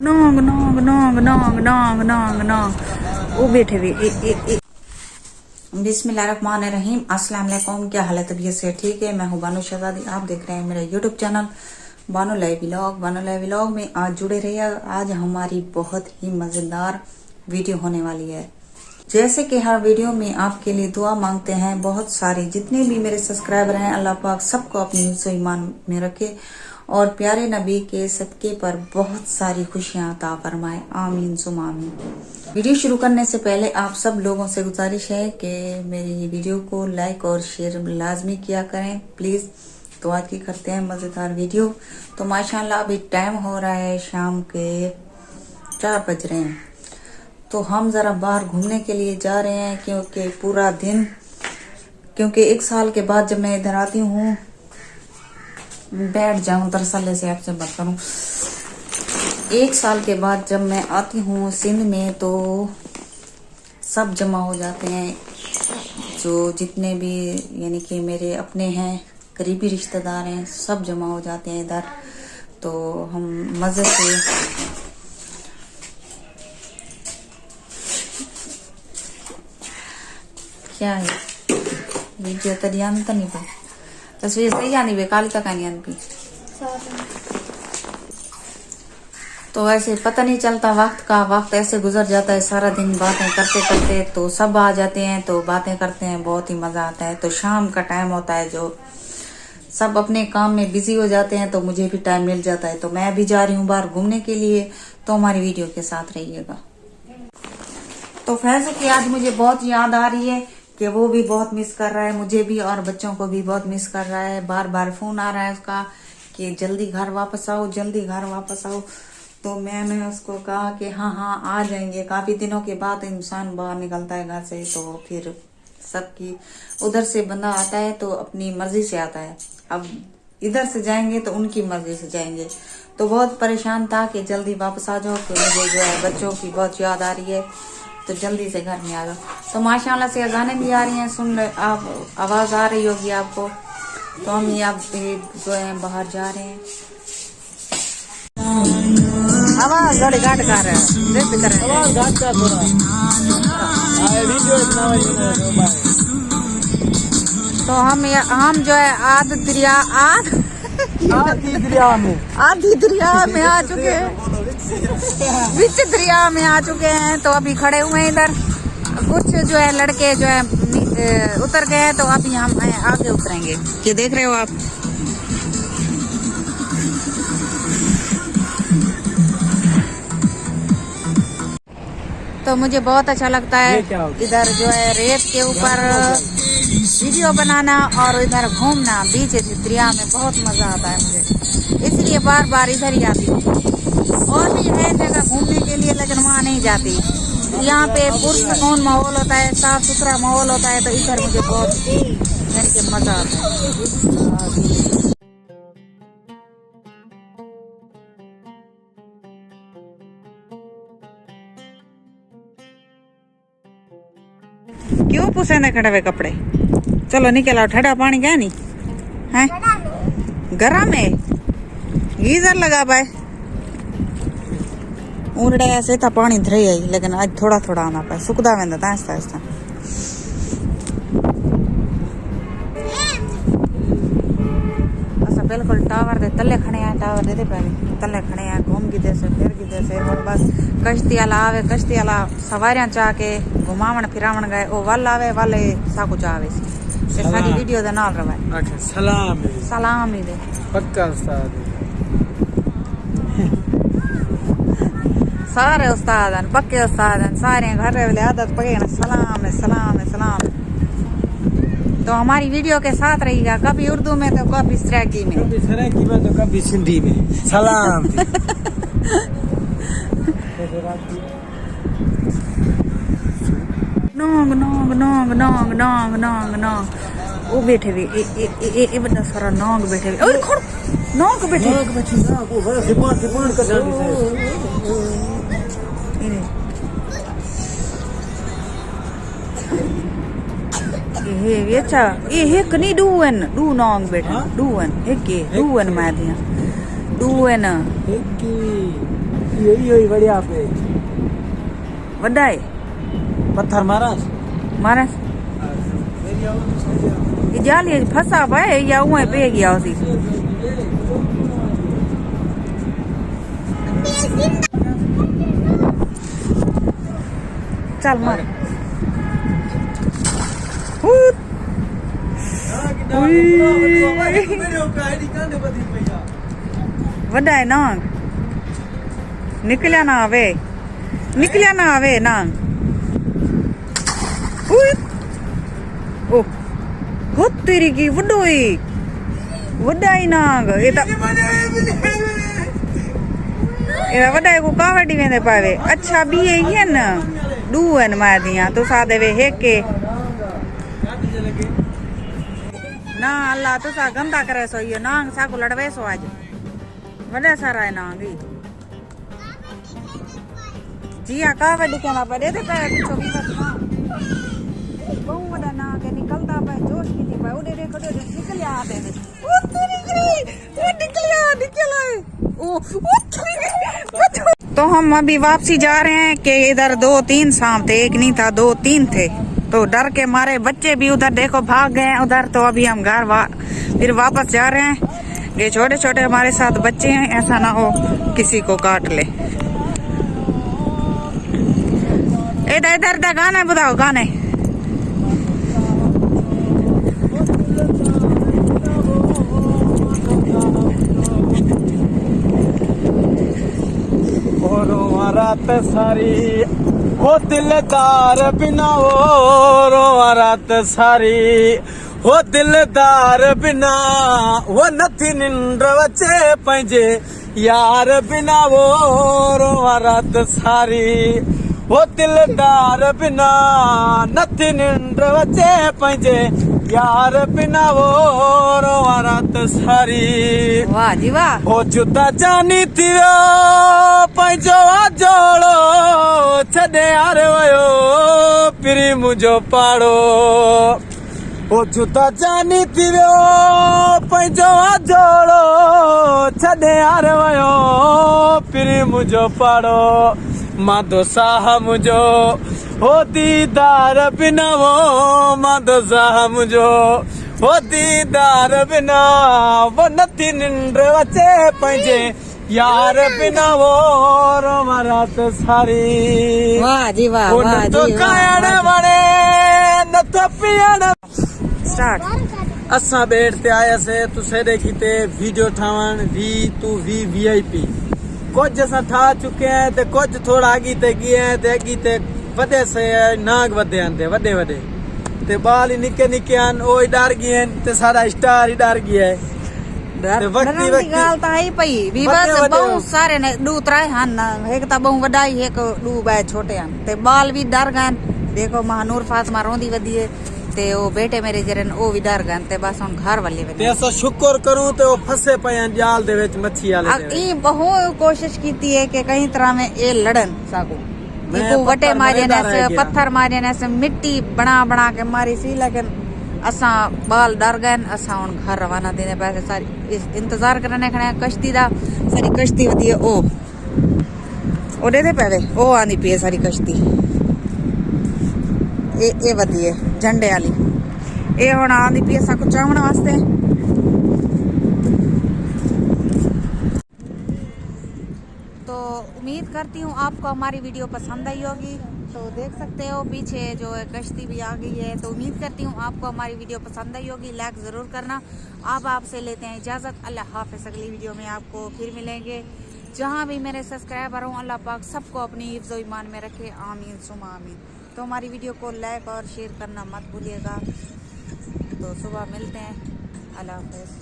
नोंग नोंग नोंग नोंग नोंग नोंग नोंग वो बैठे हुए। बिस्मिल्लाहिर्रहमानिर्रहीम। अस्सलाम वालेकुम। क्या हाल है? तबीयत से ठीक है? मैं हूँ बानो शहजादी। आप देख रहे हैं मेरा YouTube channel Bano live vlog. Bano live vlog में आज जुड़े रहिए। आज हमारी बहुत ही मजेदार वीडियो होने वाली है। जैसे कि हर वीडियो में आपके लिए दुआ मांगते हैं बहुत सारे जितने भी मेरे सब्सक्राइबर हैं, अल्लाह पाक सबको अपनी हिफ्ज़ ईमान में रखे और प्यारे नबी के सदके पर बहुत सारी खुशियां अता फरमाए। आमीन सुम आमीन। वीडियो शुरू करने से पहले आप सब लोगों से गुजारिश है कि मेरी वीडियो को लाइक और शेयर लाजमी किया करें प्लीज। तो आज की करते हैं मजेदार वीडियो। तो माशाल्लाह अभी टाइम हो रहा है शाम के 4 बज रहे हैं। तो हम जरा बाहर घूमने के लिए जा रहे हैं क्योंकि पूरा दिन, क्योंकि 1 साल के बाद जब मैं इधर आती हूँ, बैठ जाऊं दरअसल से आपसे बात करूं, 1 साल के बाद जब मैं आती हूँ सिंध में तो सब जमा हो जाते हैं, जो जितने भी यानी कि मेरे अपने हैं, करीबी रिश्तेदार हैं, सब जमा हो जाते हैं इधर। तो हम मजे से क्या है वीडियो तरियान तो नहीं पाई, तस्वीर सही आनी बे काली का कहानी आनी। तो ऐसे पता नहीं चलता वक्त का, वक्त ऐसे गुजर जाता है सारा दिन बातें करते करते। तो सब आ जाते हैं तो बातें करते हैं, बहुत ही मजा आता है। तो शाम का टाइम होता है जो सब अपने काम में बिजी हो जाते हैं, तो मुझे भी टाइम मिल जाता है। तो मैं भी जा रही हूँ बाहर घूमने के लिए। तो हमारी वीडियो के साथ रहिएगा। तो फैज़ की आज मुझे बहुत याद आ रही है कि वो भी बहुत मिस कर रहा है मुझे भी, और बच्चों को भी बहुत मिस कर रहा है। बार बार फोन आ रहा है उसका कि जल्दी घर वापस आओ, जल्दी घर वापस आओ। तो मैंने उसको कहा कि हाँ हाँ आ जाएंगे। काफी दिनों के बाद इंसान बाहर निकलता है घर से, तो फिर सबकी उधर से बंदा आता है तो अपनी मर्जी से आता है। अब इधर से जाएंगे तो उनकी मर्जी से जाएंगे। तो बहुत परेशान था कि जल्दी वापस आ जाओ, कि मुझे जो है बच्चों की बहुत याद आ रही है, तो जल्दी से घर में आ जाओ। तो माशाल्लाह से अजानें भी आ रही हैं, सुन आप आवाज आ रही होगी आपको। तो हम ये आप जो है बाहर जा रहे हैं। आवाज गाड़ी घाट कर रहे हैं, आवाज घाट का थोड़ा तो हम जो है आधी दरिया में आ चुके हैं, बीच दरिया में आ चुके हैं। तो अभी खड़े हुए हैं इधर। कुछ जो है लड़के जो है उतर गए हैं, तो अभी हम आगे उतरेंगे। ये देख रहे हो आप, तो मुझे बहुत अच्छा लगता है इधर जो है रेत के ऊपर वीडियो बनाना और इधर घूमना बीच दरिया में। बहुत मजा आता है मुझे, इसलिए बार बार इधर ही आती हूँ। और भी है जगह घूमने के लिए, लेकिन वहाँ नहीं जाती। यहाँ पे पुरसकून माहौल होता है, साफ सुथरा माहौल होता है, तो इधर मुझे बहुत यानी कि मजा आता है। क्यों पुसेंदे खड़े हुए कपड़े? चलो निकल आओ, ठंडा पानी क्या नहीं है गरम है, गीजर लगा पाए ऊरड़े ऐसे था पानी धरे आई, लेकिन आज थोड़ा थोड़ा आना पाए, सुखदा वेंदा आहिस्ता आहिस्ता। बिल्कुल टावर दे तले खड़े हैं, टावर दे तले खड़े हैं, घूम गिदे से फिर गिदे से। और बस कश्ती वाला आवे, कश्ती वाला सवारियां चाह के घुमावन फिरावन गए, ओ वल आवे वाले सा कुछ आवे से सारी वीडियो दे नाल रवाए। अच्छा सलाम ही दे पक्का उस्ताद सारे उस्ताद हैं, पक्के उस्ताद हैं सारे। घर वाले आदत पके ना सलाम है सलाम है सलाम। तो हमारी वीडियो के साथ रहिएगा, कभी उर्दू में तो कभी सराइकी में, तो कभी सिंधी में। सलाम नोंग नोंग नोंग नोंग नोंग नोंग नोंग वो बैठे हुए, ए बड़ा सारा नोंग बैठे हुए। ओए खोड़ नोंग बैठे अच्छा ये कनी डून डू नोंग बैठे डून एक डून मैं दिया डून यही बढ़िया पे वड्डा है पत्थर मारा मारा ये जाल ये फंसा पाए या उए पे गया उसी चल मार वड्डा है नांग निकलिया ना आवे नांग ओ हो तेरी की वड्डो ही वड्डा ही नांग ये वड्डा को कावड़ी वेंदे पावे अच्छा बी है न डू है मार दिया तो सादे वे हेके ना अल्लाह तो सा गंदा करे सो ये नांग सा को लड़वे सो आज वड्डा सारा है नांग ही जिया कावड़ी कहना पड़े थे पे पीछो भी बस ना बहु वड्डा नांग के निकलता पे जोश की थी पे उड़े देखो तो निकल आते थे ओ निकला ओ तो हम अभी वापसी जा रहे हैं कि इधर 2-3 सांप थे एक नहीं था 2-3 थे तो डर के मारे बच्चे भी उधर देखो भाग गए हैं उधर तो अभी हम घर फिर वापस जा रहे हैं ये छोटे छोटे हमारे साथ बच्चे हैं ऐसा ना हो किसी को काट ले इधर इधर गाने बताओ गाने रात सारी हो दिलदार बिना वो रात सारी हो दिलदार बिना वो नथी निंड वचे पंहिंजे यार बिना वो रात सारी हो दिलदार बिना नथी निंड वचे पंहिंजे यार बिना वो रात सारी वाह जी वाह हो जुदा जानी थी पंहिंजो जोड़ो छॾे हार वियो पिरी मुंहिंजो पाड़ो हो जुदा जानी थी वियो पंहिंजो जोड़ो छॾे हार वियो पिरी मुंहिंजो पाड़ो माधो साह मुंहिंजो हो दीदार बिना वो माधो साह मुंहिंजो हो दीदार बिना वो नथी निंड वचे पंहिंजे यार बिना वो रात सारी वाह जी वाह वाह जी वाह खाइण वणे न तो पीअण स्टार्ट असां ॿेड़ ते आयासीं तूं सेॾे किथे वीडियो ठावण VIP कुछ असां ठा चुके हैं ते कुछ थोड़ा अॻिते गए हैं ते अॻिते वॾे से नाग वधे आंदे वॾे वॾे ते बाल निके निके आन ओ डर गए ते सारा स्टार ही डर गया है वक्ती गाल ता ही पई भी बस बहुत सारे ने दू त्रै हन एक ता बहु वडाई एक दू बाय छोटे हन ते बाल भी डर गए देखो महानूर फातिमा रोंदी वदी है ते ओ बेटे मेरे जरन ओ भी डर गए ते बस हम घर वाले ते असा शुक्र करूं ते ओ फसे पयन जाल दे विच मच्छी वाले दे ई बहु कोशिश कीती है कि कहीं तरह में ए लड़न साको इको वटे मारे ने से पत्थर मारे ने से मिट्टी बना बना के मारी सी लेकिन असा बाल डर गए असा हुन घर रवाना देने पैसे सारी इंतजार करने खड़े कश्ती दा सारी कश्ती वदी ओ ओडे दे पैवे ओ आंदी पे सारी कश्ती ए वदी है झंडे वाली ए हुन आंदी पे असा को चावण वास्ते तो उम्मीद करती हूँ आपको हमारी वीडियो पसंद आई होगी तो देख सकते हो पीछे जो है कश्ती भी आ गई है तो उम्मीद करती हूँ आपको हमारी वीडियो पसंद आई होगी लाइक ज़रूर करना आप आपसे लेते हैं इजाज़त अल्लाह हाफ़िज़ अगली वीडियो में आपको फिर मिलेंगे जहाँ भी मेरे सब्सक्राइबर हों अल्लाह पाक सबको अपनी हिफ्ज़ व ईमान में रखे आमीन सुमा आमीन तो हमारी वीडियो को लाइक और शेयर करना मत भूलिएगा तो सुबह मिलते हैं अल्लाह हाफ़िज़।